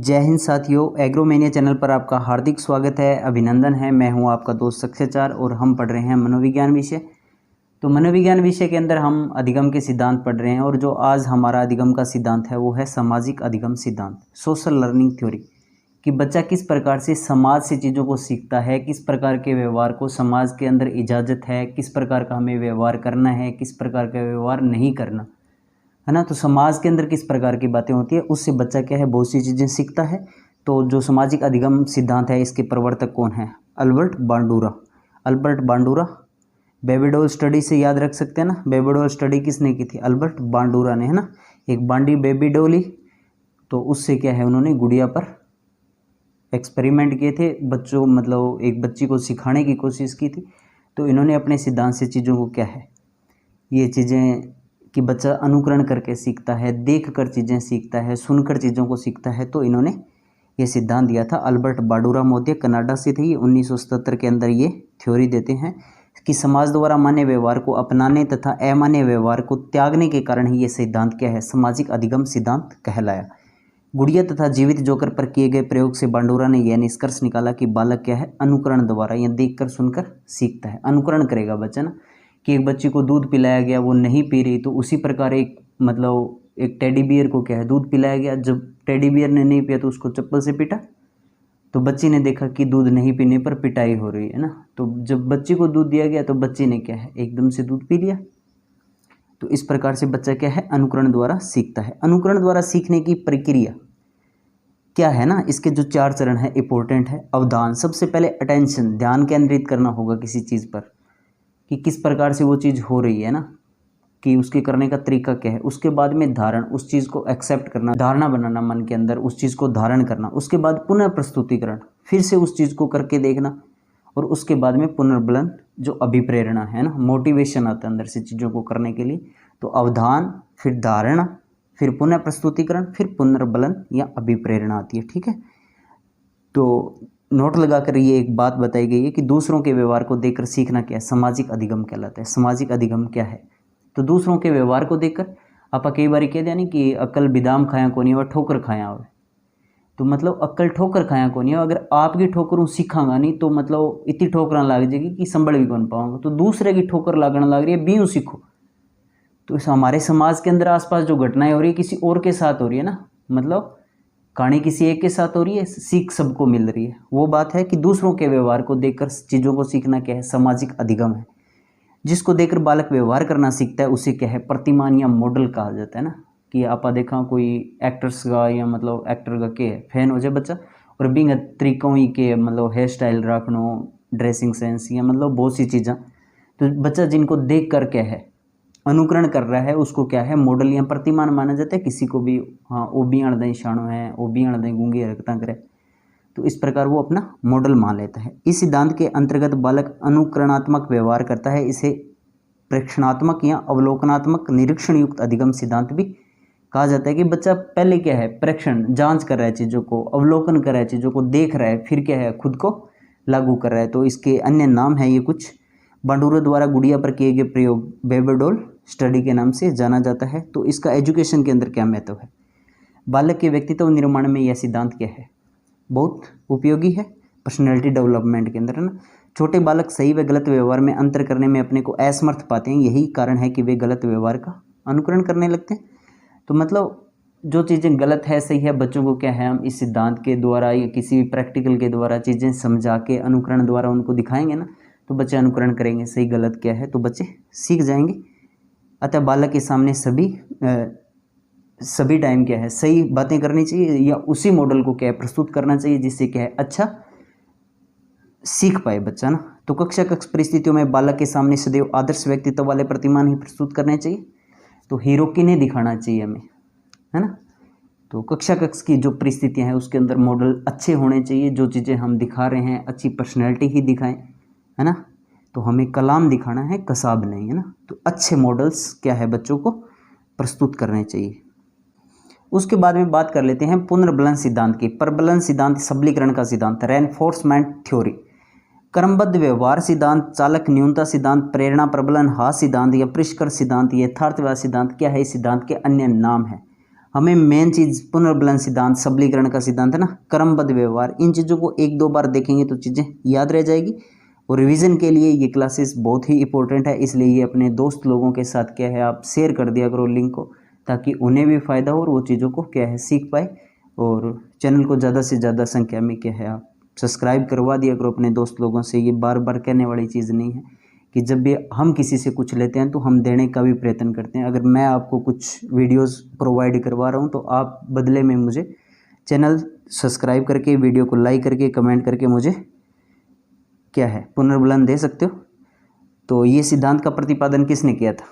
जय हिंद साथियों, एग्रोमेनिया चैनल पर आपका हार्दिक स्वागत है, अभिनंदन है। मैं हूं आपका दोस्त सक्सेचार और हम पढ़ रहे हैं मनोविज्ञान विषय। तो मनोविज्ञान विषय के अंदर हम अधिगम के सिद्धांत पढ़ रहे हैं और जो आज हमारा अधिगम का सिद्धांत है वो है सामाजिक अधिगम सिद्धांत, सोशल लर्निंग थ्योरी। कि बच्चा किस प्रकार से समाज से चीज़ों को सीखता है, किस प्रकार के व्यवहार को समाज के अंदर इजाज़त है, किस प्रकार का हमें व्यवहार करना है, किस प्रकार का व्यवहार नहीं करना है ना। तो समाज के अंदर किस प्रकार की बातें होती है, उससे बच्चा क्या है बहुत सी चीज़ें सीखता है। तो जो सामाजिक अधिगम सिद्धांत है इसके प्रवर्तक कौन है? Albert Bandura. Albert Bandura baby doll study से याद रख सकते हैं ना। बेबीडोल स्टडी किसने की थी? अल्बर्ट बांडुरा ने, है ना। एक बांडी बेबी डोली, तो उससे क्या है उन्होंने गुड़िया पर एक्सपेरिमेंट किए थे, बच्चों मतलब एक बच्ची को सिखाने की कोशिश की थी। तो इन्होंने अपने सिद्धांत से चीज़ों को क्या है ये चीज़ें कि बच्चा अनुकरण करके सीखता है, देख कर चीज़ें सीखता है, सुनकर चीज़ों को सीखता है। तो इन्होंने ये सिद्धांत दिया था। अल्बर्ट बांडुरा महोदय कनाडा से थे। ये 1977 के अंदर ये थ्योरी देते हैं कि समाज द्वारा मान्य व्यवहार को अपनाने तथा अमान्य व्यवहार को त्यागने के कारण ही ये सिद्धांत क्या है, सामाजिक अधिगम सिद्धांत कहलाया। गुड़िया तथा जीवित जोकर पर किए गए प्रयोग से बांडुरा ने यह निष्कर्ष निकाला कि बालक क्या है, अनुकरण द्वारा या देखकर सुनकर सीखता है। अनुकरण करेगा बच्चा ना, कि एक बच्ची को दूध पिलाया गया, वो नहीं पी रही, तो उसी प्रकार एक मतलब एक टेडी बियर को क्या है दूध पिलाया गया, जब टेडी बियर ने नहीं पिया तो उसको चप्पल से पीटा। तो बच्ची ने देखा कि दूध नहीं पीने पर पिटाई हो रही है ना, तो जब बच्ची को दूध दिया गया तो बच्ची ने क्या है एकदम से दूध पी लिया। तो इस प्रकार से बच्चा क्या है अनुकरण द्वारा सीखता है। अनुकरण द्वारा सीखने की प्रक्रिया क्या है ना, इसके जो 4 चरण है इंपॉर्टेंट है। अवधान, सबसे पहले अटेंशन, ध्यान केंद्रित करना होगा किसी चीज़ पर कि किस प्रकार से वो चीज़ हो रही है ना, कि उसके करने का तरीका क्या है। उसके बाद में धारण, उस चीज़ को एक्सेप्ट करना, धारणा बनाना मन के अंदर, उस चीज़ को धारण करना। उसके बाद पुनः प्रस्तुतिकरण, फिर से उस चीज़ को करके देखना। और उसके बाद में पुनर्बलन, जो अभिप्रेरणा है ना, मोटिवेशन आता है अंदर से चीज़ों को करने के लिए। तो अवधान, फिर धारणा, फिर पुनः प्रस्तुतिकरण, फिर पुनर्बलन या अभिप्रेरणा आती है। ठीक है, तो नोट लगाकर ये एक बात बताई गई है कि दूसरों के व्यवहार को देखकर सीखना क्या है, सामाजिक अधिगम कहलाता है। सामाजिक अधिगम क्या है? तो दूसरों के व्यवहार को देखकर आप कई बार कह दिया नहीं कि अक्ल बिदाम खाया को नहीं और ठोकर खाया हो। तो मतलब अक्ल ठोकर खाया को नहीं हो, अगर आपकी ठोकर सीखांगा नहीं तो मतलब इतनी ठोकर लग जाएगी कि संभल भी कौन पाऊंगा। तो दूसरे की ठोकर लगने लग रही है, बीऊ सीखो। तो इस हमारे समाज के अंदर आसपास जो घटनाएं हो रही है किसी और के साथ हो रही है ना, मतलब कहानी किसी एक के साथ हो रही है, सीख सबको मिल रही है। वो बात है कि दूसरों के व्यवहार को देखकर चीज़ों को सीखना क्या है, सामाजिक अधिगम है। जिसको देखकर बालक व्यवहार करना सीखता है उसे क्या है, प्रतिमान या मॉडल कहा जाता है ना। कि आप देखा कोई एक्टर्स का या मतलब एक्टर का के फैन हो जाए बच्चा, और बिंग तरीकों ही के मतलब हेयर स्टाइल रखनो, ड्रेसिंग सेंस या मतलब बहुत सी चीज़ें। तो बच्चा जिनको देख कर क्या है अनुकरण कर रहा है उसको क्या है मॉडल या प्रतिमान माना जाता है। किसी को भी हाँ वो भी अणदई शाणो है, वो भी अणदई गूंगी हरकतां करे, तो इस प्रकार वो अपना मॉडल मान लेता है। इस सिद्धांत के अंतर्गत बालक अनुकरणात्मक व्यवहार करता है। इसे प्रेक्षणात्मक या अवलोकनात्मक निरीक्षण युक्त अधिगम सिद्धांत भी कहा जाता है। कि बच्चा पहले क्या है प्रेक्षण, जांच कर रहा है चीज़ों को, अवलोकन कर रहा है चीज़ों को, देख रहा है, फिर क्या है खुद को लागू कर रहा है। तो इसके अन्य नाम है ये कुछ। बांडुरा द्वारा गुड़िया पर किए गए प्रयोग बेबीडोल स्टडी के नाम से जाना जाता है। तो इसका एजुकेशन के अंदर क्या महत्व है? बालक के व्यक्तित्व निर्माण में यह सिद्धांत क्या है, बहुत उपयोगी है पर्सनैलिटी डेवलपमेंट के अंदर, है ना। छोटे बालक सही व गलत व्यवहार में अंतर करने में अपने को असमर्थ पाते हैं, यही कारण है कि वे गलत व्यवहार का अनुकरण करने लगते हैं। तो मतलब जो चीज़ें गलत है सही है, बच्चों को क्या है हम इस सिद्धांत के द्वारा या किसी भी प्रैक्टिकल के द्वारा चीज़ें समझा के अनुकरण द्वारा उनको दिखाएंगे ना, तो बच्चे अनुकरण करेंगे, सही गलत क्या है तो बच्चे सीख जाएंगे। अतः बालक के सामने सभी टाइम क्या है सही बातें करनी चाहिए या उसी मॉडल को क्या है प्रस्तुत करना चाहिए, जिससे क्या है अच्छा सीख पाए बच्चा ना। तो कक्षा कक्ष परिस्थितियों में बालक के सामने सदैव आदर्श व्यक्तित्व वाले प्रतिमान ही प्रस्तुत करने चाहिए। तो हीरो किन्हें दिखाना चाहिए हमें, है ना। तो कक्षा कक्ष की जो परिस्थितियां हैं उसके अंदर मॉडल अच्छे होने चाहिए। जो चीज़ें हम दिखा रहे हैं अच्छी पर्सनैलिटी ही दिखाएं, है ना। तो हमें कलाम दिखाना है, कसाब नहीं, है ना। तो अच्छे मॉडल्स क्या है बच्चों को प्रस्तुत करने चाहिए। उसके बाद में बात कर लेते हैं पुनर्बलन सिद्धांत की। प्रबलन सिद्धांत सबलीकरण का सिद्धांत, रेनफोर्समेंट थ्योरी, क्रमबद्ध व्यवहार सिद्धांत, चालक न्यूनता सिद्धांत, प्रेरणा प्रबलन हास सिद्धांत या परिष्कृत सिद्धांत, यथार्थवाद सिद्धांत क्या है, इस सिद्धांत के अन्य नाम है। हमें मेन चीज़ पुनर्बलन सिद्धांत, सबलीकरण का सिद्धांत है ना, क्रमबद्ध व्यवहार, इन चीज़ों को एक दो बार देखेंगे तो चीज़ें याद रह जाएगी। और रिवीजन के लिए ये क्लासेस बहुत ही इंपॉर्टेंट है, इसलिए ये अपने दोस्त लोगों के साथ क्या है आप शेयर कर दिया करो लिंक को, ताकि उन्हें भी फ़ायदा हो और वो चीज़ों को क्या है सीख पाए। और चैनल को ज़्यादा से ज़्यादा संख्या में क्या है आप सब्सक्राइब करवा दिया करो अपने दोस्त लोगों से। ये बार बार कहने वाली चीज़ नहीं है कि जब भी हम किसी से कुछ लेते हैं तो हम देने का भी प्रयत्न करते हैं। अगर मैं आपको कुछ वीडियोस प्रोवाइड करवा रहा हूं तो आप बदले में मुझे चैनल सब्सक्राइब करके, वीडियो को लाइक करके, कमेंट करके मुझे क्या है पुनर्बलन दे सकते हो। तो ये सिद्धांत का प्रतिपादन किसने किया था?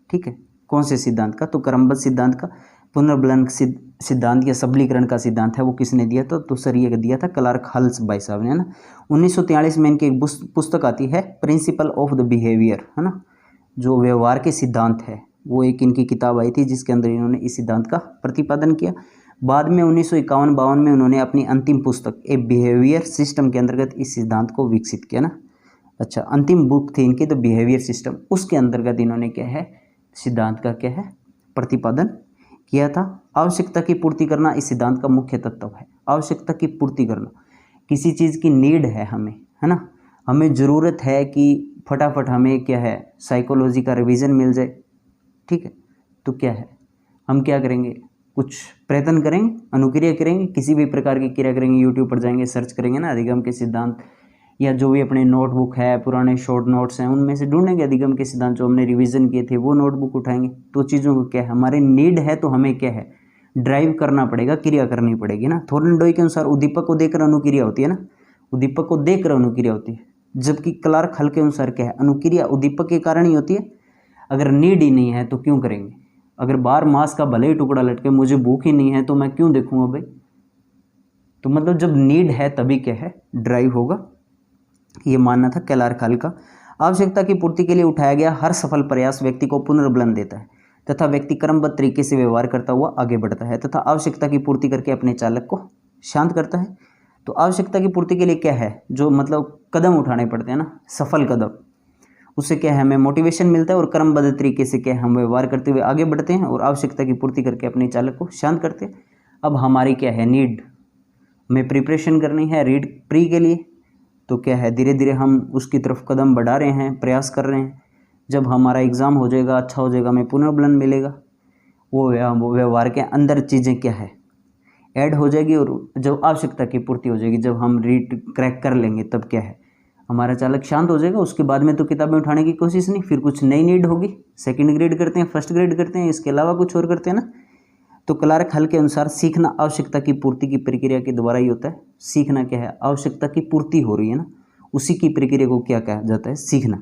ठीक है, कौन से सिद्धांत का? तो क्रमबद्ध सिद्धांत का। पुनर्बलन सिद्धांत या सबलीकरण का सिद्धांत है वो किसने दिया था? तो सर ये दिया था क्लार्क हल्स भाई साहब ने, है ना। 1943 में इनकी एक पुस्तक आती है प्रिंसिपल ऑफ द बिहेवियर, है ना, जो व्यवहार के सिद्धांत है, वो एक इनकी किताब आई थी जिसके अंदर इन्होंने इस सिद्धांत का प्रतिपादन किया। बाद में 1951-52 में उन्होंने अपनी अंतिम पुस्तक ए बिहेवियर सिस्टम के अंतर्गत इस सिद्धांत को विकसित किया ना। अच्छा, अंतिम बुक थी इनकी द बिहेवियर सिस्टम, उसके अंतर्गत इन्होंने क्या है सिद्धांत का क्या है प्रतिपादन किया था। आवश्यकता की पूर्ति करना इस सिद्धांत का मुख्य तत्व है। आवश्यकता की पूर्ति करना, किसी चीज़ की नीड है हमें, है ना, हमें ज़रूरत है कि फटाफट हमें क्या है साइकोलॉजी का रिवीजन मिल जाए। ठीक है, तो क्या है हम क्या करेंगे, कुछ प्रयत्न करेंगे, अनुक्रिया करेंगे, किसी भी प्रकार की क्रिया करेंगे, यूट्यूब पर जाएंगे, सर्च करेंगे ना अधिगम के सिद्धांत, या जो भी अपने नोटबुक है, पुराने शॉर्ट नोट्स हैं, उनमें से ढूंढेंगे अधिगम के सिद्धांत जो हमने रिवीजन किए थे, वो नोटबुक उठाएंगे। तो चीज़ों को क्या है हमारे नीड है, तो हमें क्या है ड्राइव करना पड़ेगा, क्रिया करनी पड़ेगी ना। थॉर्नडॉय के अनुसार उद्दीपक को देकर अनुक्रिया होती है ना, उद्दीपक को देखकर अनुक्रिया होती है, जबकि क्लार्क हल के अनुसार क्या है अनुक्रिया उद्दीपक के कारण ही होती है। अगर नीड ही नहीं है तो क्यों करेंगे? अगर बाहर मांस का भले ही टुकड़ा लटके, मुझे भूख ही नहीं है तो मैं क्यों देखूंगा भाई? तो मतलब जब नीड है तभी क्या है ड्राइव होगा, ये मानना था क्लार्क हल का। आवश्यकता की पूर्ति के लिए उठाया गया हर सफल प्रयास व्यक्ति को पुनर्बलन देता है तथा व्यक्ति क्रमबद्ध तरीके से व्यवहार करता हुआ आगे बढ़ता है तथा आवश्यकता की पूर्ति करके अपने चालक को शांत करता है। तो आवश्यकता की पूर्ति के लिए क्या है जो मतलब कदम उठाने पड़ते हैं ना, सफल कदम, उससे क्या है हमें मोटिवेशन मिलता है और क्रमबद्ध तरीके से क्या हम व्यवहार करते हुए आगे बढ़ते हैं और आवश्यकता की पूर्ति करके अपने चालक को शांत करते हैं। अब हमारी क्या है नीड, हमें प्रिपरेशन करनी है रीड प्री के लिए, तो क्या है धीरे धीरे हम उसकी तरफ कदम बढ़ा रहे हैं, प्रयास कर रहे हैं। जब हमारा एग्ज़ाम हो जाएगा, अच्छा हो जाएगा, हमें पुनर्बलन मिलेगा, वो व्यवहार के अंदर चीज़ें क्या है ऐड हो जाएगी और जब आवश्यकता की पूर्ति हो जाएगी, जब हम रीड क्रैक कर लेंगे तब क्या है हमारा चालक शांत हो जाएगा। उसके बाद में तो किताबें उठाने की कोशिश नहीं, फिर कुछ नई नीड होगी, सेकंड ग्रेड करते हैं, फर्स्ट ग्रेड करते हैं, इसके अलावा कुछ और करते हैं ना। तो क्लार्क हल के अनुसार सीखना आवश्यकता की पूर्ति की प्रक्रिया के द्वारा ही होता है। सीखना क्या है, आवश्यकता की पूर्ति हो रही है ना, उसी की प्रक्रिया को क्या कहा जाता है, सीखना।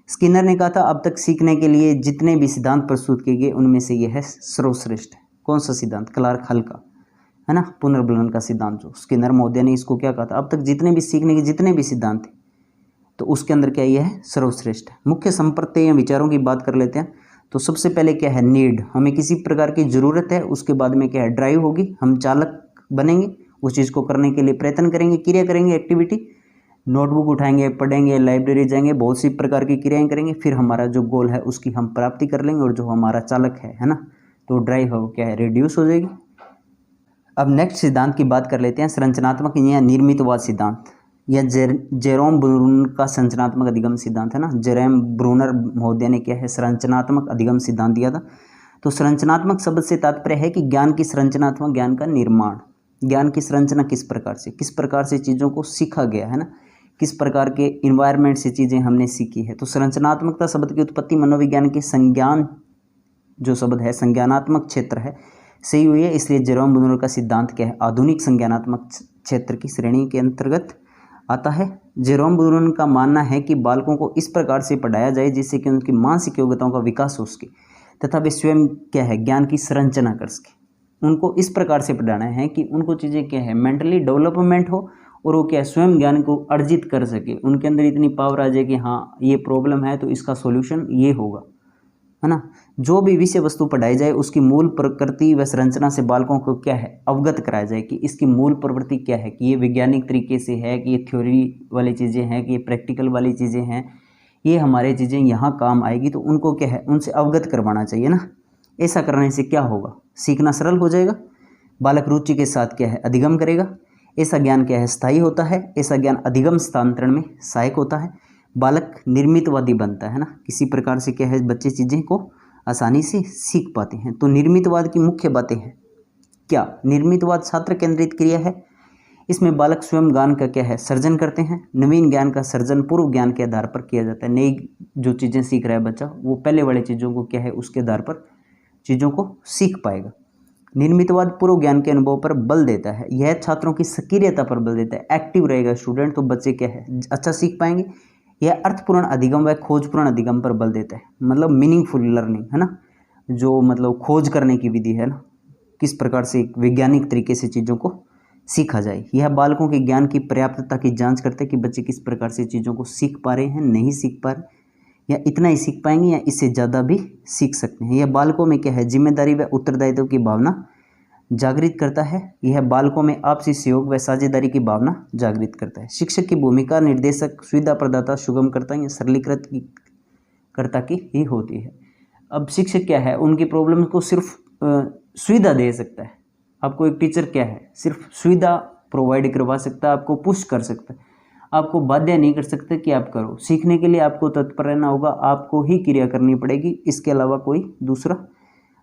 स्किनर ने कहा था अब तक सीखने के लिए जितने भी सिद्धांत प्रस्तुत किए गए उनमें से यह है सर्वश्रेष्ठ। कौन सा सिद्धांत? क्लार्क हल का, है ना, पुनर्बलन का सिद्धांत। जो स्किनर महोदय ने इसको क्या कहा था, अब तक जितने भी सीखने के जितने भी सिद्धांत थे तो उसके अंदर क्या यह है सर्वश्रेष्ठ। मुख्य संप्रत्यय या विचारों की बात कर लेते हैं। तो सबसे पहले क्या है नीड, हमें किसी प्रकार की ज़रूरत है। उसके बाद में क्या है ड्राइव होगी, हम चालक बनेंगे, उस चीज़ को करने के लिए प्रयत्न करेंगे, क्रिया करेंगे, एक्टिविटी, नोटबुक उठाएंगे, पढ़ेंगे, लाइब्रेरी जाएंगे, बहुत सी प्रकार की क्रियाएं करेंगे, फिर हमारा जो गोल है उसकी हम प्राप्ति कर लेंगे और जो हमारा चालक है ना, तो ड्राइव हो क्या है रिड्यूस हो जाएगी। अब नेक्स्ट सिद्धांत की बात कर लेते हैं, संरचनात्मक या निर्मितवाद सिद्धांत, या जेरोम ब्रूनर का संरचनात्मक अधिगम सिद्धांत, है ना। जेरोम ब्रूनर महोदय ने क्या है संरचनात्मक अधिगम सिद्धांत दिया था। तो संरचनात्मक शब्द से तात्पर्य है कि ज्ञान की संरचना अथवा ज्ञान का निर्माण। ज्ञान की संरचना किस प्रकार से चीज़ों को सीखा गया है ना, किस प्रकार के इन्वायरमेंट से चीज़ें हमने सीखी है। तो संरचनात्मकता शब्द की उत्पत्ति मनोविज्ञान के संज्ञान जो शब्द है संज्ञानात्मक क्षेत्र है सही हुई है, इसलिए जेरोम ब्रूनर का सिद्धांत क्या है आधुनिक संज्ञानात्मक क्षेत्र की श्रेणी के अंतर्गत आता है। जेरोम ब्रूनर का मानना है कि बालकों को इस प्रकार से पढ़ाया जाए जिससे कि उनकी मानसिक योग्यताओं का विकास हो सके तथा वे स्वयं क्या है ज्ञान की संरचना कर सके। उनको इस प्रकार से पढ़ाना है कि उनको चीज़ें क्या है मेंटली डेवलपमेंट हो और वो क्या स्वयं ज्ञान को अर्जित कर सके, उनके अंदर इतनी पावर आ जाए कि हाँ ये प्रॉब्लम है तो इसका सॉल्यूशन ये होगा, है ना। जो भी विषय वस्तु पढ़ाई जाए उसकी मूल प्रकृति व संरचना से बालकों को क्या है अवगत कराया जाए कि इसकी मूल प्रवृत्ति क्या है, कि ये वैज्ञानिक तरीके से है, कि ये थ्योरी वाली चीज़ें हैं, कि ये प्रैक्टिकल वाली चीज़ें हैं, ये हमारे चीज़ें यहाँ काम आएगी। तो उनको क्या है उनसे अवगत करवाना चाहिए ना। ऐसा करने से क्या होगा, सीखना सरल हो जाएगा। बालक रुचि के साथ क्या है, अधिगम करेगा। ऐसा ज्ञान क्या है, स्थायी होता है। ऐसा ज्ञान अधिगम स्थानांतरण में सहायक होता है। बालक निर्मितवादी बनता है ना, किसी प्रकार से क्या है, बच्चे चीज़ें को आसानी से सीख पाते हैं। तो निर्मितवाद की मुख्य बातें हैं क्या, निर्मितवाद छात्र केंद्रित क्रिया है। इसमें बालक स्वयं ज्ञान का क्या है, सर्जन करते हैं। नवीन ज्ञान का सर्जन पूर्व ज्ञान के आधार पर किया जाता है। नई जो चीज़ें सीख रहा है बच्चा, वो पहले वाले चीज़ों को क्या है, उसके आधार पर चीज़ों को सीख पाएगा। निर्मितवाद पूर्व ज्ञान के अनुभव पर बल देता है। यह छात्रों की सक्रियता पर बल देता है। एक्टिव रहेगा स्टूडेंट तो बच्चे क्या है, अच्छा सीख पाएंगे। यह अर्थपूर्ण अधिगम व खोजपूर्ण अधिगम पर बल देता है। मतलब मीनिंगफुल लर्निंग है ना, जो मतलब खोज करने की विधि है ना, किस प्रकार से एक वैज्ञानिक तरीके से चीज़ों को सीखा जाए। यह बालकों के ज्ञान की पर्याप्तता की जांच करते हैं कि बच्चे किस प्रकार से चीज़ों को सीख पा रहे हैं, नहीं सीख पा रहे, या इतना ही सीख पाएंगे या इससे ज़्यादा भी सीख सकते हैं। यह बालकों में क्या है, जिम्मेदारी व उत्तरदायित्व की भावना जागृत करता है। यह बालकों में आपसी सहयोग व साझेदारी की भावना जागृत करता है। शिक्षक की भूमिका निर्देशक, सुविधा प्रदाता, सुगम करता या सरलीकृत कर्ता की ही होती है। अब शिक्षक क्या है, उनकी प्रॉब्लम को सिर्फ सुविधा दे सकता है। आपको एक टीचर क्या है, सिर्फ सुविधा प्रोवाइड करवा सकता है, आपको पुश कर सकता है, आपको बाध्य नहीं कर सकते कि आप करो। सीखने के लिए आपको तत्पर रहना होगा, आपको ही क्रिया करनी पड़ेगी, इसके अलावा कोई दूसरा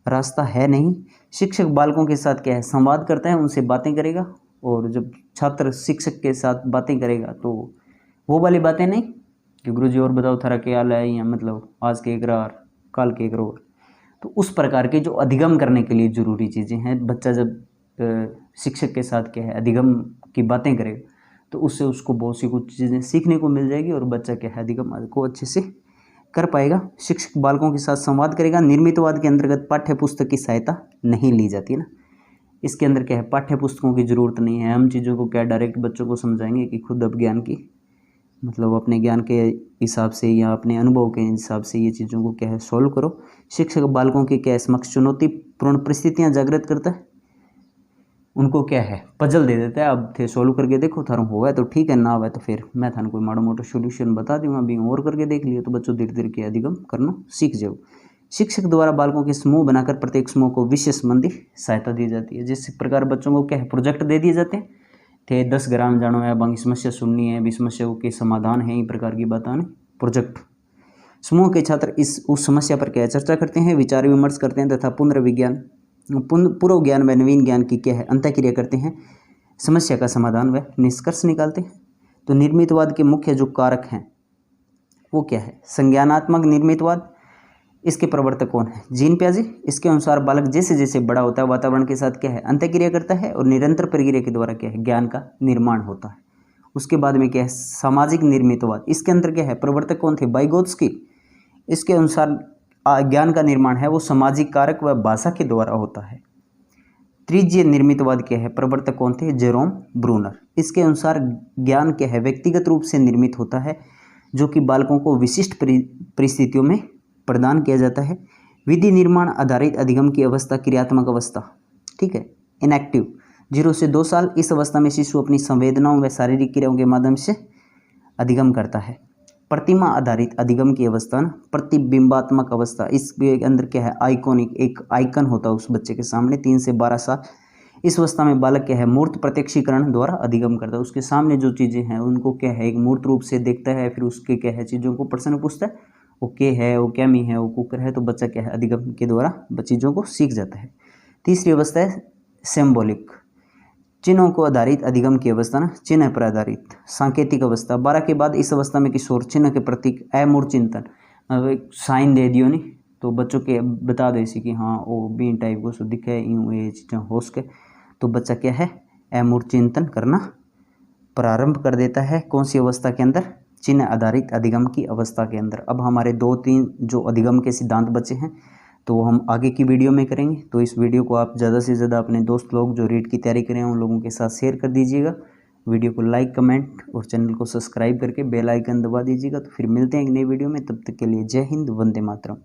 रास्ता है नहीं। शिक्षक बालकों के साथ क्या है, संवाद करता है, उनसे बातें करेगा। और जब छात्र शिक्षक के साथ बातें करेगा तो वो वाली बातें नहीं कि गुरुजी और बताओ थारा क्या हाल है, या मतलब आज के एक रार काल के एक रोर। तो उस प्रकार के जो अधिगम करने के लिए जरूरी चीज़ें हैं, बच्चा जब शिक्षक के साथ क्या है, अधिगम की बातें करेगा तो उससे उसको बहुत सी कुछ चीज़ें सीखने को मिल जाएगी और बच्चा क्या है, अधिगम को अच्छे से कर पाएगा। शिक्षक बालकों के साथ संवाद करेगा। निर्मितवाद के अंतर्गत पाठ्य पुस्तक की सहायता नहीं ली जाती है ना, इसके अंदर क्या है, पाठ्य पुस्तकों की ज़रूरत नहीं है। हम चीज़ों को क्या डायरेक्ट बच्चों को समझाएंगे कि खुद अब ज्ञान की मतलब अपने ज्ञान के हिसाब से या अपने अनुभव के हिसाब से ये चीज़ों को क्या है, सॉल्व करो। शिक्षक बालकों के क्या समक्ष चुनौतीपूर्ण परिस्थितियाँ जागृत करता है, उनको क्या है, पजल दे देता है। अब थे सॉल्व करके देखो, थारों होगा तो ठीक है, ना हुआ तो फिर मैं थाने कोई माड़ा मोटा सोल्यूशन बता दूंगा, अभी और करके देख लियो। तो बच्चों धीरे धीरे के अधिगम करना सीख जाओ। शिक्षक द्वारा बालकों के समूह बनाकर प्रत्येक समूह को विषय संबंधी सहायता दी जाती है। जिस प्रकार बच्चों को क्या है, प्रोजेक्ट दे दिए जाते हैं, थे 10 ग्राम जानो है, बाकी समस्या सुननी है, भी समस्या के समाधान है, इन प्रकार की बातें प्रोजेक्ट। समूह के छात्र उस समस्या पर क्या चर्चा करते हैं, विचार विमर्श करते हैं तथा पूर्व ज्ञान व नवीन ज्ञान की क्या है, अंतःक्रिया करते हैं, समस्या का समाधान व निष्कर्ष निकालते हैं। तो निर्मितवाद के मुख्य जो कारक हैं वो क्या है, संज्ञानात्मक निर्मितवाद। इसके प्रवर्तक कौन है, जीन पियाजे। इसके अनुसार बालक जैसे जैसे बड़ा होता है वातावरण के साथ क्या है, अंतःक्रिया करता है और निरंतर प्रक्रिया के द्वारा क्या है, ज्ञान का निर्माण होता है। उसके बाद में क्या है, सामाजिक निर्मितवाद। इसके अंदर क्या है, प्रवर्तक कौन थे, वाइगोत्स्की। इसके अनुसार ज्ञान का निर्माण है वो सामाजिक कारक व भाषा के द्वारा होता है। तृतीय निर्मितवाद क्या है, प्रवर्तक कौन थे, जेरोम ब्रूनर। इसके अनुसार ज्ञान क्या है, व्यक्तिगत रूप से निर्मित होता है, जो कि बालकों को विशिष्ट परिस्थितियों में प्रदान किया जाता है। विधि निर्माण आधारित अधिगम की अवस्था, क्रियात्मक अवस्था, ठीक है, इनएक्टिव, 0 से 2 साल। इस अवस्था में शिशु अपनी संवेदनाओं व शारीरिक क्रियाओं के माध्यम से अधिगम करता है। प्रतिमा आधारित अधिगम की अवस्था ना, प्रतिबिंबात्मक अवस्था। इसके अंदर क्या है, आइकॉनिक, एक आइकन होता है उस बच्चे के सामने। 3 से 12 साल, इस अवस्था में बालक क्या है, मूर्त प्रत्यक्षीकरण द्वारा अधिगम करता है। उसके सामने जो चीज़ें हैं उनको क्या है, एक मूर्त रूप से देखता है, फिर उसके क्या है, चीज़ों को प्रश्न पूछता है, वो क्या है, वो क्या मी है, वो कुकर है। तो बच्चा क्या है, अधिगम के द्वारा चीज़ों को सीख जाता है। तीसरी अवस्था है सिंबॉलिक, चिन्हों को आधारित अधिगम की अवस्था ना, चिन्ह पर आधारित सांकेतिक अवस्था। 12 के बाद इस अवस्था में किशोर चिन्ह के प्रतीक अमूर्त चिंतन, एक साइन दे दियो नहीं तो बच्चों के बता दे सी कि हाँ वो बीन टाइप को सो दिखे, यूँ ये चीज़ें हो सके। तो बच्चा क्या है, अमूर्त चिंतन करना प्रारंभ कर देता है। कौन सी अवस्था के अंदर, चिन्ह आधारित अधिगम की अवस्था के अंदर। अब हमारे 2-3 जो अधिगम के सिद्धांत बचे हैं तो हम आगे की वीडियो में करेंगे। तो इस वीडियो को आप ज़्यादा से ज़्यादा अपने दोस्त लोग जो रीट की तैयारी करें उन लोगों के साथ शेयर कर दीजिएगा। वीडियो को लाइक, कमेंट और चैनल को सब्सक्राइब करके बेल आइकन दबा दीजिएगा। तो फिर मिलते हैं एक नई वीडियो में, तब तक के लिए जय हिंद, वंदे मातरम।